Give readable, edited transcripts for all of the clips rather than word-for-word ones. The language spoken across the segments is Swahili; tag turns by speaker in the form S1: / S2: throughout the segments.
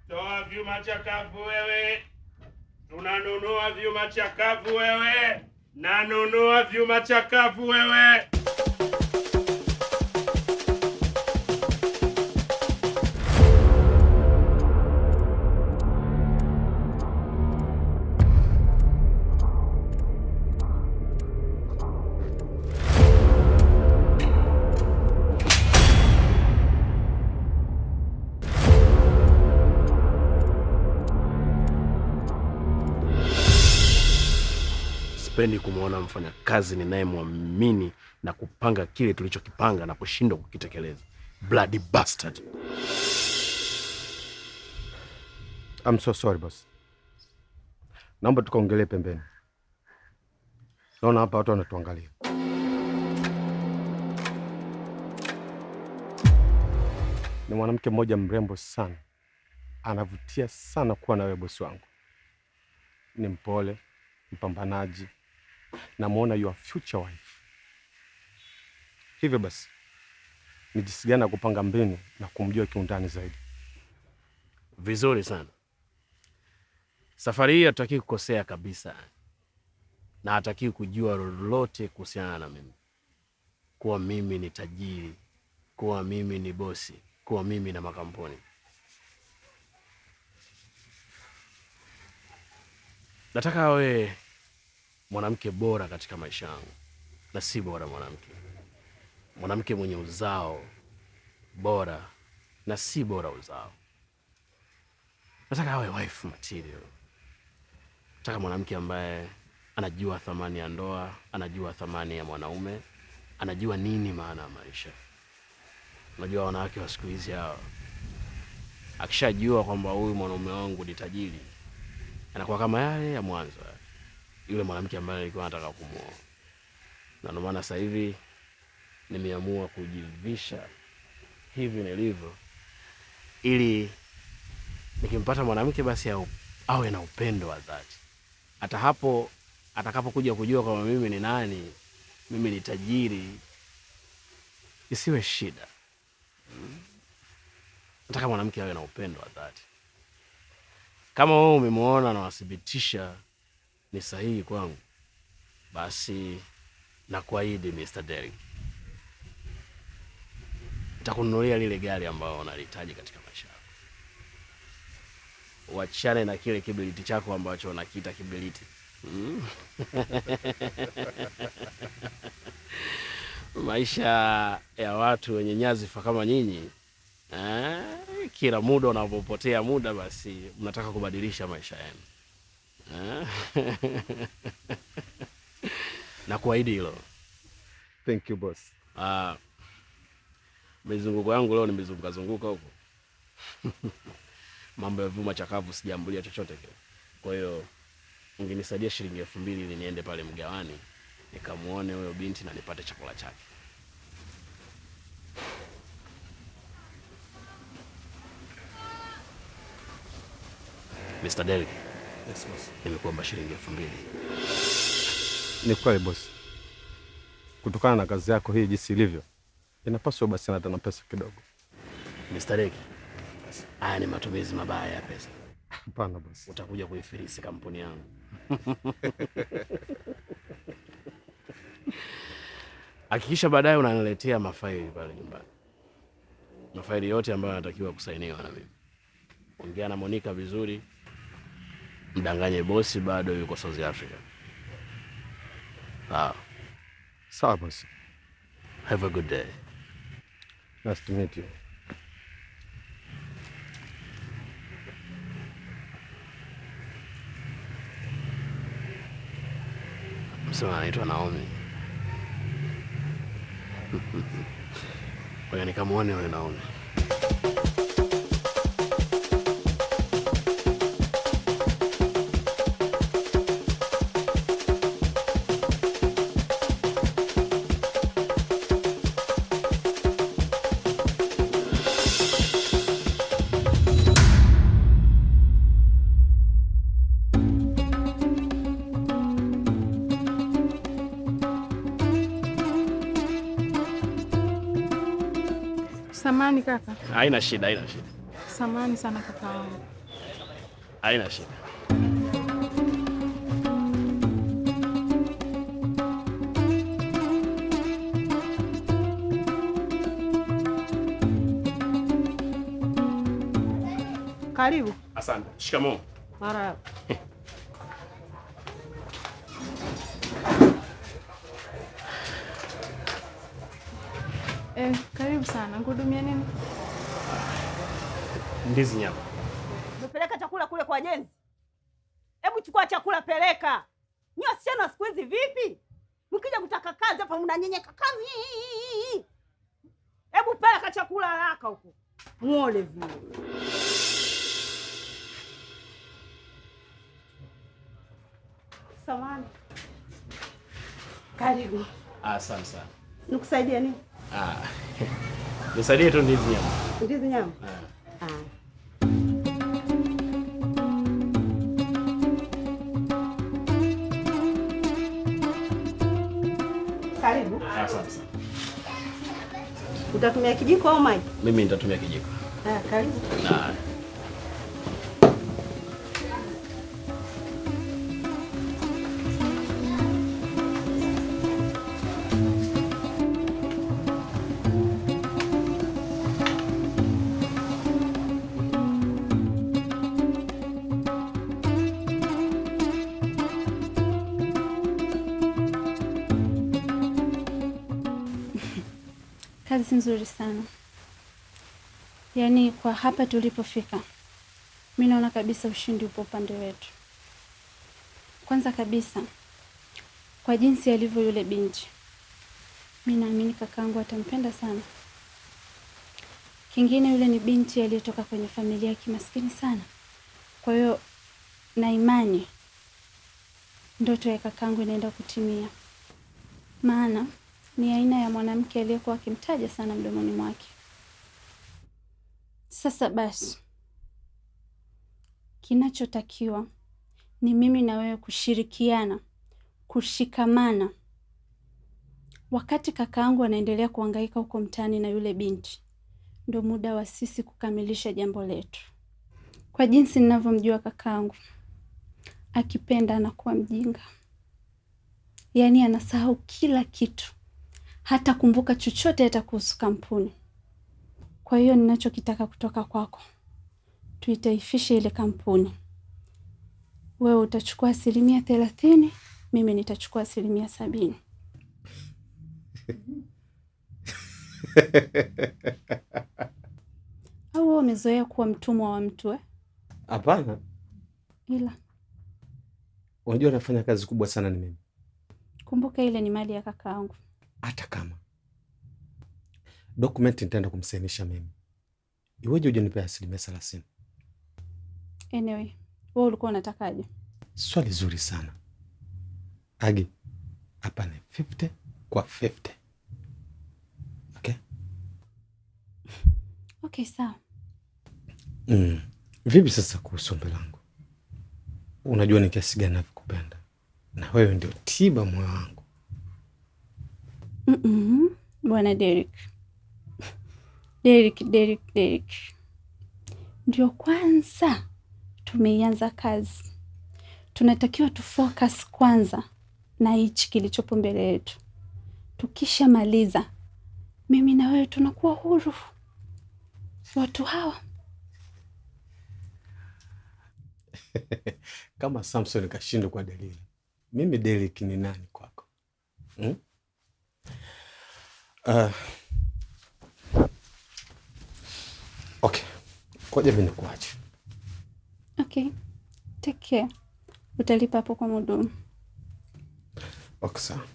S1: Toa vyuma chakavu wewe. Tunanunua vyuma chakavu wewe. Nanunua vyuma chakavu wewe. Sipendi kumwona mfanyakazi ninayemwamini na kupanga kile tulichokipanga na kushindwa kukitekeleza. Bloody bastard.
S2: I'm so sorry boss. Naomba tukaongelee pembeni. Naona hapa watu wanatuangalia. Ni mwanamke mmoja mrembo sana. Anavutia sana kuwa na wewe bosi wangu. Ni mpole, mpambanaji. Namuona your future wife. Hivyo basi, ni jinsi gani kupanga mbinu na kumjua kiundani zaidi.
S1: Vizuri sana. Safari hii hataki kukosea kabisa. Na hataki kujua lolote kuhusiana na mimi. Kuwa mimi ni tajiri, kuwa mimi ni bosi, kuwa mimi na makampuni. Nataka awe mwanamke bora katika maisha yangu, na si bora mwanamke. Mwanamke mwenye uzao bora na si bora uzao. Nataka awe wife material. Nataka mwanamke ambaye anajua thamani ya ndoa, anajua thamani ya mwanaume, anajua nini maana ya maisha. Unajua wanawake wa siku hizi hao, akishajua kwamba huyu mwanaume wangu ni tajiri, anakuwa kama yale ya mwanzo, yule mwanamke ambaye nilikuwa nataka kumuoa. Na ndio maana sasa hivi nimeamua kujivisha hivi nilivyo, ili nikimpata mwanamke basi awe na upendo wa dhati. Hata hapo atakapokuja kujua kwamba mimi ni nani, mimi ni tajiri, isiwe shida. Nataka mwanamke awe na upendo wa dhati. Kama wewe umemuona na wathibitisha ni sahihi kwangu, basi nakuahidi Mr. Derek, nitakununulia lile gari ambalo unalihitaji katika maisha yako. Uachane na kile kibiliti chako ambacho unakiita kibiliti. Maisha ya watu wenye nyazifa kama nyinyi, kila muda unapopotea muda basi mnataka kubadilisha maisha yenu. Na kuahidi hilo.
S2: Thank you boss.
S1: Mizunguko yangu leo nimezunguka huko. Mambo ya vyuma chakavu sijaambulia chochote kile. Kwa hiyo ungenisaidia shilingi 2000 ili niende pale mgawani nikamuone huyo binti na nipate chakula chake. Mr. Derek.
S2: Yes boss.
S1: Nimekuomba shilingi 2000.
S2: Ni kweli boss. Kutokana na kazi yako hii jinsi ilivyo, inapaswa basi hata na pesa kidogo.
S1: Mr. Derek. Haya ni matumizi mabaya ya pesa.
S2: Hapana boss.
S1: Utakuja kuifilisi kampuni yangu. Hakikisha baadaye unaniletea mafaili pale nyumbani. Mafaili yote ambayo yanatakiwa kusainiwa na mimi. Ongea na Monica vizuri. Mdanganye bosi bado yuko South Africa.
S2: Sawa boss.
S1: Have a good day.
S2: Nice to meet you.
S1: Msema anaitwa Naomi. Kwa hiyo nikamuone wewe Naomi.
S3: Samahani kaka.
S1: Haina shida, haina shida.
S3: Samahani sana kaka wangu.
S1: Haina shida.
S3: Karibu.
S1: Asante. Shikamoo.
S3: Marahaba.
S4: Karibu sana. Ngudumia nini?
S1: Ndizi nyama.
S3: Umepeleka chakula kule kwa jenzi? Hebu chukua chakula peleka. Nyie wasichana wa siku hizi vipi? Mkija kutaka kazi hapa mnanyenyeka kazi. Hebu peleka chakula haraka huko. Muone vile. Samahani. Karibu.
S1: Asante sana.
S3: Nikusaidie nini?
S1: Nisaidie tu ndizi nyama.
S3: Ndizi nyama? Karibu.
S1: Asante sana.
S3: Utatumia kijiko au maji?
S1: Mimi nitatumia kijiko.
S3: Karibu.
S4: Kazi nzuri sana. Yaani kwa hapa tulipofika, mimi naona kabisa ushindi upo upande wetu. Kwanza kabisa, kwa jinsi alivyo yule binti, mimi naamini kakaangu atampenda sana. Kingine, yule ni binti aliyetoka kwenye familia ya kimaskini sana. Kwa hiyo na imani ndoto ya kakaangu inaenda kutimia. Maana ni aina ya mwanamke aliyekuwa akimtaja sana mdomoni mwake. Sasa basi, kinachotakiwa ni mimi na wewe kushirikiana, kushikamana. Wakati kakaangu anaendelea kuhangaika huko mtaani na yule binti, ndio muda wa sisi kukamilisha jambo letu. Kwa jinsi ninavyomjua kakaangu, akipenda anakuwa mjinga. Yaani anasahau kila kitu. Hata kumbuka chochote hata kuhusu kampuni. Kwa hiyo ninachokitaka kutoka kwako, tuitaifishe ile kampuni. Wewe utachukua 30%, mimi nitachukua 70%. Au wewe umezoea kuwa mtumwa wa mtu?
S2: Hapana.
S4: Ila
S2: unajua nafanya kazi kubwa sana ni mimi.
S4: Kumbuka ile ni mali ya kakaangu.
S2: Hata kama dokumenti nitaenda kumsainisha mimi, iweje ujanipea 30%?
S4: Anyway, wewe ulikuwa unatakaje?
S2: Swali zuri sana Agi. Hapa ni 50 kwa 50. Okay?
S4: Okay, sawa.
S2: Vipi sasa kuhusu ombi langu? Unajua ni kiasi gani navyokupenda, na wewe ndio tiba moyo wangu.
S4: Bwana Derek. Ndio kwanza tumeianza kazi. Tunatakiwa tufocus kwanza na hichi kilichopo mbele yetu. Tukishamaliza, mimi na wewe tunakuwa huru. Watu hawa
S2: kama Samson kashindwa kwa Delila, mimi Derek ni nani kwako? Okay. Koja mimi nikuache.
S4: Okay. Take care. Utalipa hapo kwa mhudumu.
S2: Okay, sawa.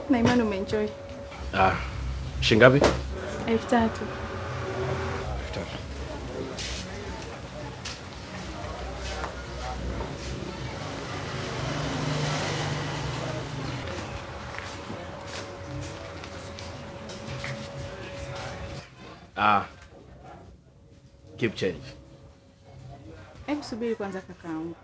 S4: Na imani umeenjoy.
S1: Shingapi?
S4: 3,000.
S1: Keep change.
S5: Hebu subiri kwanza kakaangu.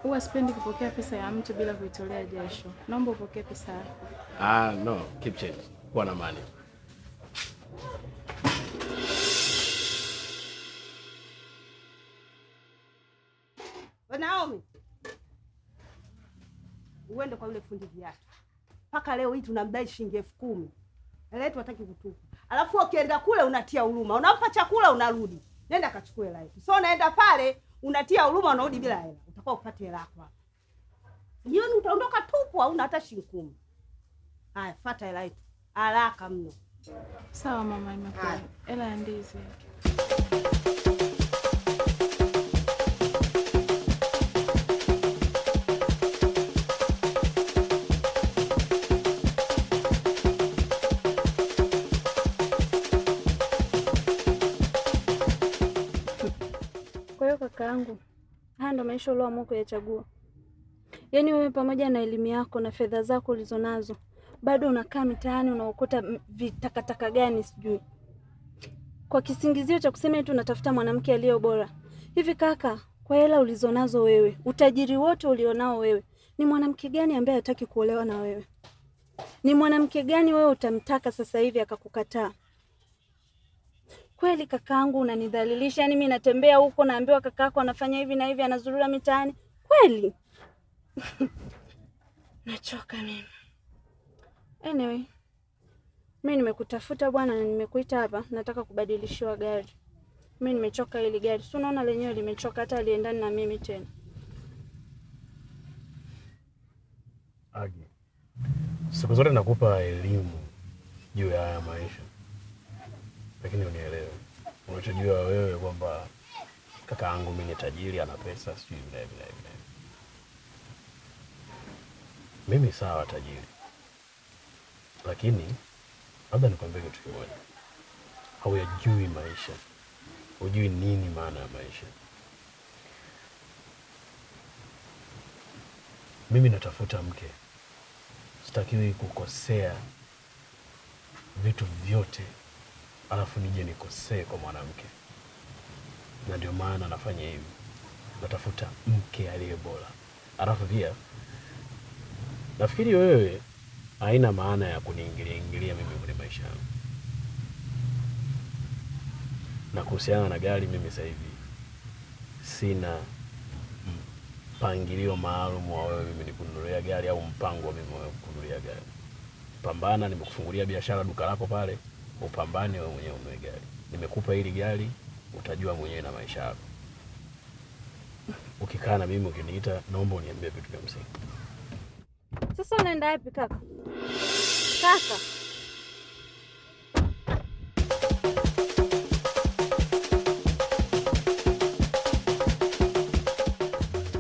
S5: Huwa sipendi kupokea pesa ya mtu bila kuitolea jasho. Naomba upokee pesa yako.
S1: No, keep change. Kuwa na amani.
S3: Naomi, uende kwa yule fundi viatu. Mpaka leo hii tunamdai shilingi 10,000. Hela yetu hataki kutupa. Alafu ukienda kule unatia huruma. Unampa chakula unarudi. Nenda kachukue hela yetu. So unaenda pale unatia huruma unarudi bila hela. Utakuwa upate hela yako hapa. Jioni utaondoka tupu au hata shilingi 10. Haya, fuata hela yetu. Haraka mno.
S5: Sawa mama, imekuwa. Hela ya ndizi.
S4: Kakaangu, haya ndo maisha ulioamua kuyachagua. Yaani wewe pamoja na elimu yako na fedha zako ulizonazo bado unakaa mitaani unaokota vitakataka gani sijui, kwa kisingizio cha kusema eti unatafuta mwanamke aliye bora. Hivi kaka, kwa hela ulizonazo wewe, utajiri wote ulionao wewe, ni mwanamke gani ambaye hataki kuolewa na wewe? Ni mwanamke gani wewe utamtaka sasa hivi akakukataa? Kweli kakaangu unanidhalilisha. Yaani mimi natembea huko naambiwa kakako anafanya hivi na hivi, anazurura mitaani. Kweli? Nachoka mimi. Anyway, mimi nimekutafuta bwana na nimekuita hapa, nataka kubadilishiwa gari. Mimi nimechoka hili gari. Si unaona lenyewe limechoka, hata aliendani na mimi tena.
S1: Agi, siku zote nakupa elimu juu ya haya maisha, lakini unielewe. Unachojua wewe kwamba kakaangu mimi ni tajiri, ana pesa, sijui vile. Mimi sawa tajiri, lakini labda nikwambie kitu kimoja. Hauyajui maisha, hujui nini maana ya maisha. Mimi natafuta mke, sitakiwi kukosea vitu vyote alafu nije nikosee kwa mwanamke, na ndio maana nafanya hivi. Natafuta mke aliye bora. Alafu pia nafikiri wewe haina maana ya kuniingilia mimi kwenye maisha yangu. Na kuhusiana na gari, mimi sasa hivi sina mpangilio maalum wa wewe mimi nikununulia gari au mpango wa mimi wewe kununulia gari. Pambana, nimekufungulia biashara, duka lako pale, upambane wewe mwenyewe ununue gari. Nimekupa hili gari, utajua mwenyewe na maisha yako. Ukikaa na mimi ukiniita, naomba uniambie vitu vya msingi.
S4: Sasa unaenda wapi kaka? Kaka.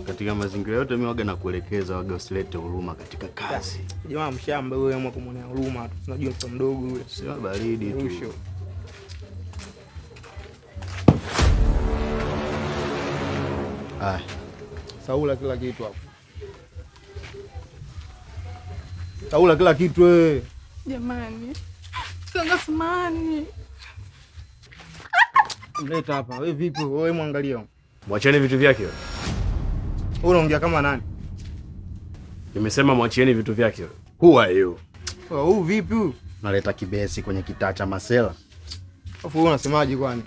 S6: Katika mazingira yote mimi waga nakuelekeza, waga usilete huruma katika kazi.
S7: Jamaa mshamba wewe, ama kumwonea huruma tu. Tunajua mtoto mdogo yule.
S6: Sio baridi tu.
S7: Saula kila kitu hapo. Saula kila kitu wewe.
S5: Jamani. Sanga samani.
S7: Mleta hapa. Wewe vipi? Wewe mwangalia.
S1: Mwacheni vitu vyake.
S7: Wewe unaongea kama nani?
S1: Nimesema mwachieni vitu vyake.
S6: Who are you?
S7: Huu vipi huu?
S6: Naleta kibesi kwenye kitaa cha masela.
S7: Afu wewe unasemaje kwani?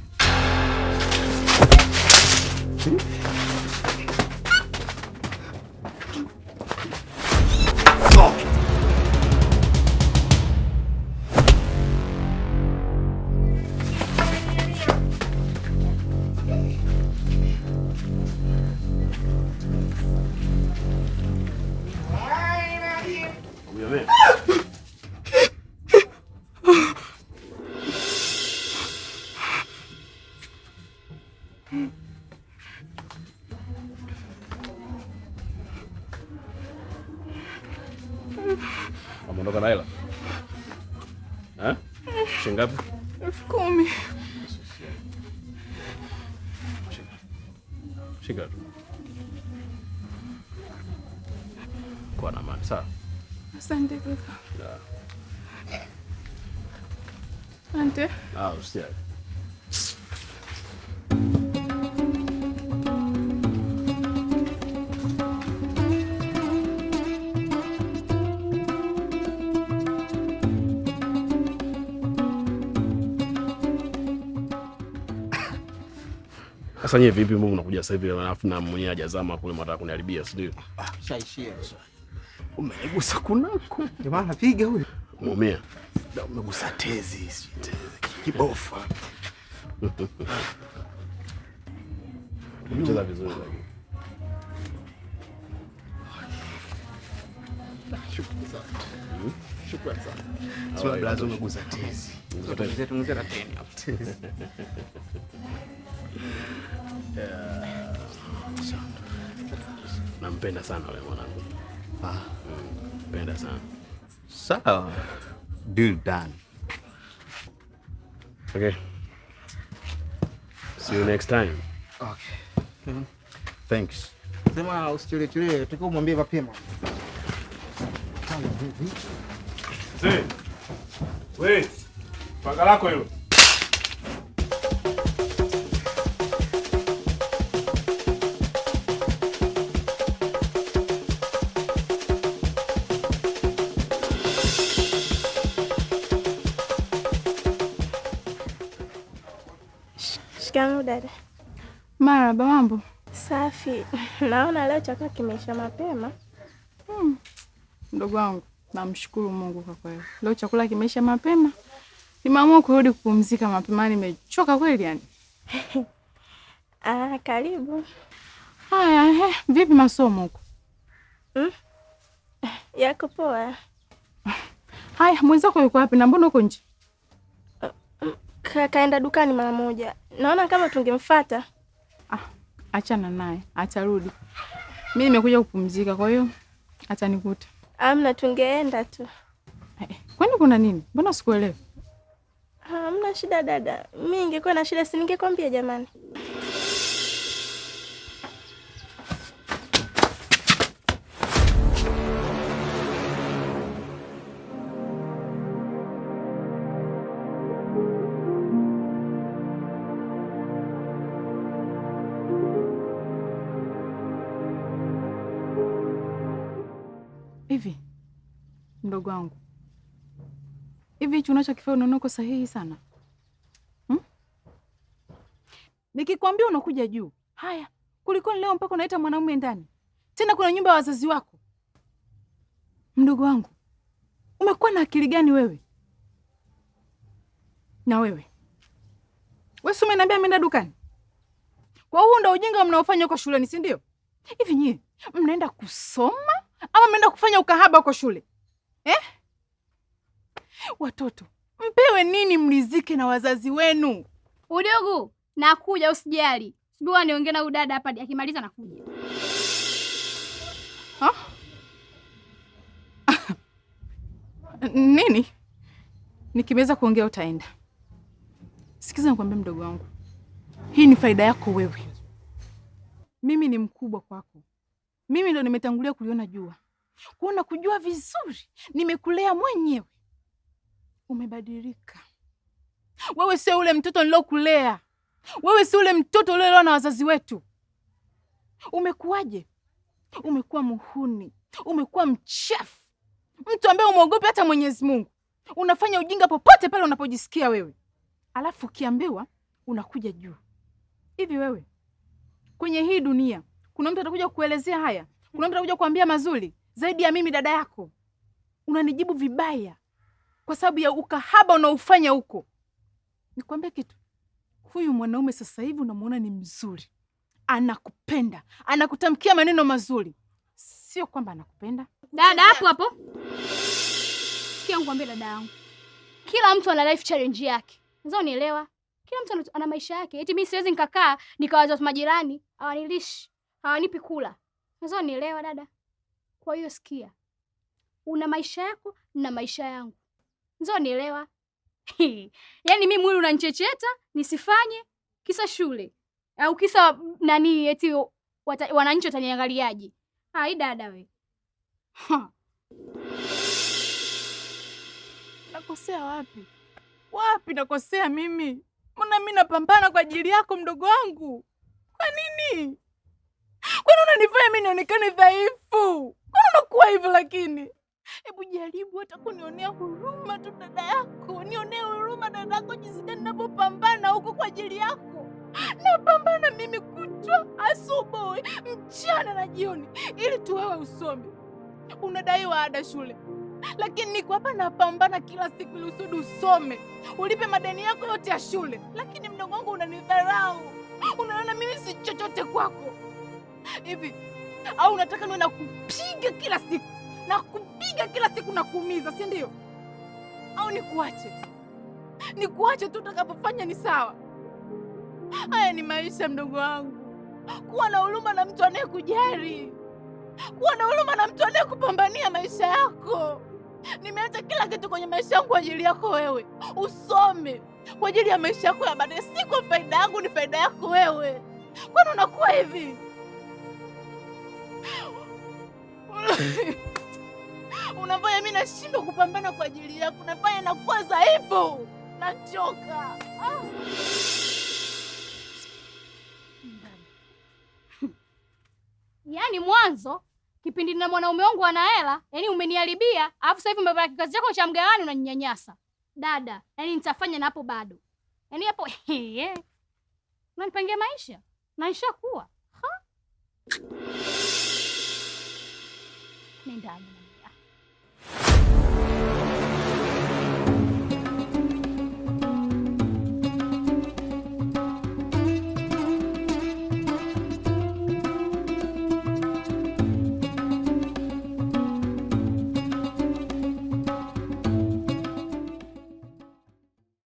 S1: Amondoka na hela. Shingapi?
S5: 10,000.
S1: Shika tu. Kwa na mali, sawa?
S5: Asante kaka. Asante.
S1: Usijali. Sasa nyie vipi Mungu unakuja sasa hivi alafu na mwenyewe hajazama kule mtaka kuniharibia, si ndio?
S7: Shaishia.
S1: Umegusa kunako.
S7: Ndio maana piga huyo.
S1: Muumia.
S2: Na umegusa tezi, kibofa.
S1: Umecheza vizuri lakini.
S2: Shukrani sana. Sio blazo umegusa tezi.
S7: Tungeza tena.
S1: Nampenda sana wewe mwanangu. Nampenda sana.
S6: Sawa. Deal done.
S1: Okay. See you next time.
S6: Okay. Thanks.
S7: Sema usichelewe, tukao mwambie mapema.
S2: Wewe. Panga lako hilo.
S8: Shikamoo dada.
S5: Marahaba, mambo?
S8: Safi. Naona leo chakula kimeisha mapema.
S5: Mdogo wangu, namshukuru Mungu kwa kweli. Leo chakula kimeisha mapema. Nimeamua kurudi kupumzika mapema, nimechoka kweli yani.
S8: Karibu.
S5: Haya, vipi masomo huko?
S8: Yako poa.
S5: Haya, mwenzako yuko wapi na mbona uko nje?
S8: Kaenda dukani mara moja. Naona kama tungemfuata.
S5: Achana naye, atarudi. Mimi nimekuja kupumzika, kwa hiyo atanikuta.
S8: Amna, tungeenda tu.
S5: Kwani kuna nini? Mbona sikuelewi?
S8: Hamna shida dada. Mimi ningekuwa na shida si ningekwambia jamani.
S5: Hivi mdogo wangu, hivi hicho unachokifanya unaona uko sahihi sana? Nikikwambia unakuja juu. Haya, kuliko leo mpaka unaita mwanaume ndani. Tena kuna nyumba ya wazazi wako. Mdogo wangu, umekuwa na akili gani wewe? Na wewe si umeniambia ameenda dukani? Kwa hiyo ndio ujinga mnaofanya huko shuleni, si ndio? Hivi nyie mnaenda kusoma ama mnaenda kufanya ukahaba huko shule? Watoto, mpewe nini mlizike na wazazi wenu?
S9: Udogo, nakuja usijali. Sijua niongee na udada hapa akimaliza nakuja.
S5: Nini? Nikimeza kuongea utaenda. Sikiza nikwambie mdogo wangu. Hii ni faida yako wewe. Mimi ni mkubwa kwako. Mimi ndo nimetangulia kuliona jua. Kuona kujua vizuri. Nimekulea mwenyewe. Umebadilika. Wewe sio ule mtoto nilokulea. Wewe sio ule mtoto uliolelewa na wazazi wetu. Umekuwaje? Umekuwa muhuni. Umekuwa mchafu. Mtu ambaye umeogopa hata Mwenyezi Mungu. Unafanya ujinga popote pale unapojisikia wewe. Alafu ukiambiwa unakuja juu. Hivi wewe, kwenye hii dunia kuna mtu atakuja kukuelezea haya? Kuna mtu atakuja kuambia mazuri zaidi ya mimi dada yako? Unanijibu vibaya kwa sababu ya ukahaba unaofanya huko. Nikwambie kitu. Huyu mwanaume sasa hivi unamuona ni mzuri. Anakupenda. Anakutamkia maneno mazuri. Sio kwamba anakupenda.
S9: Dada hapo hapo. Sikia nikwambie dada yangu. Kila mtu ana life challenge yake. Unaweza unielewa? Kila mtu ana maisha yake. Eti mimi siwezi nikakaa nikawaza majirani, hawanilishi, hawanipi kula. Unaweza unielewa dada? Kwa hiyo sikia. Una maisha yako na maisha yangu. Unaweza unielewa? Yaani mimi mwili unanichecheta nisifanye kisa shule. Au kisa nani eti wananchi wataniangaliaje? Hai dada we.
S5: Nakosea wapi? Wapi nakosea mimi? Mbona mimi napambana kwa ajili yako mdogo wangu? Kwa nini? Kwani unanifanya mimi nionekane dhaifu? Kwani unakuwa hivyo lakini? Hebu jaribu hata kunionea huruma tu dada yako. Nionee huruma dada yako jinsi gani ninapopambana huko kwa ajili yako. Napambana mimi kutwa, asubuhi, mchana na jioni ili tu wewe usome. Unadaiwa ada shule. Lakini niko hapa napambana kila siku ili usudi usome. Ulipe madeni yako yote ya shule. Lakini mdogo wangu unanidharau. Unaona mimi si chochote kwako. Hivi au unataka niwe nakupiga kila siku? Nakupiga kila siku na kuumiza, si ndio? Au nikuache? Nikuache tu utakapofanya ni sawa. Haya ni maisha mdogo wangu. Kuwa na huruma na mtu anayekujali. Kuwa na huruma na mtu anayekupambania maisha yako. Nimeacha kila kitu kwenye maisha yangu kwa ajili yako wewe. Usome kwa ajili ya maisha yako ya baadaye, si kwa faida yangu, ni faida yako wewe. Kwani unakuwa hivi? Unafanya mimi nashindwa kupambana kwa ajili yako. Unafanya nakuwa dhaifu. Nachoka.
S9: Yaani mwanzo kipindi na mwanaume wangu ana hela, yaani umeniharibia, alafu sasa hivi umebaki kazi yako cha mgawani unaninyanyasa. Dada, yaani nitafanya na hapo bado. Yaani hapo unanipangia maisha. Maisha kuwa. Nenda.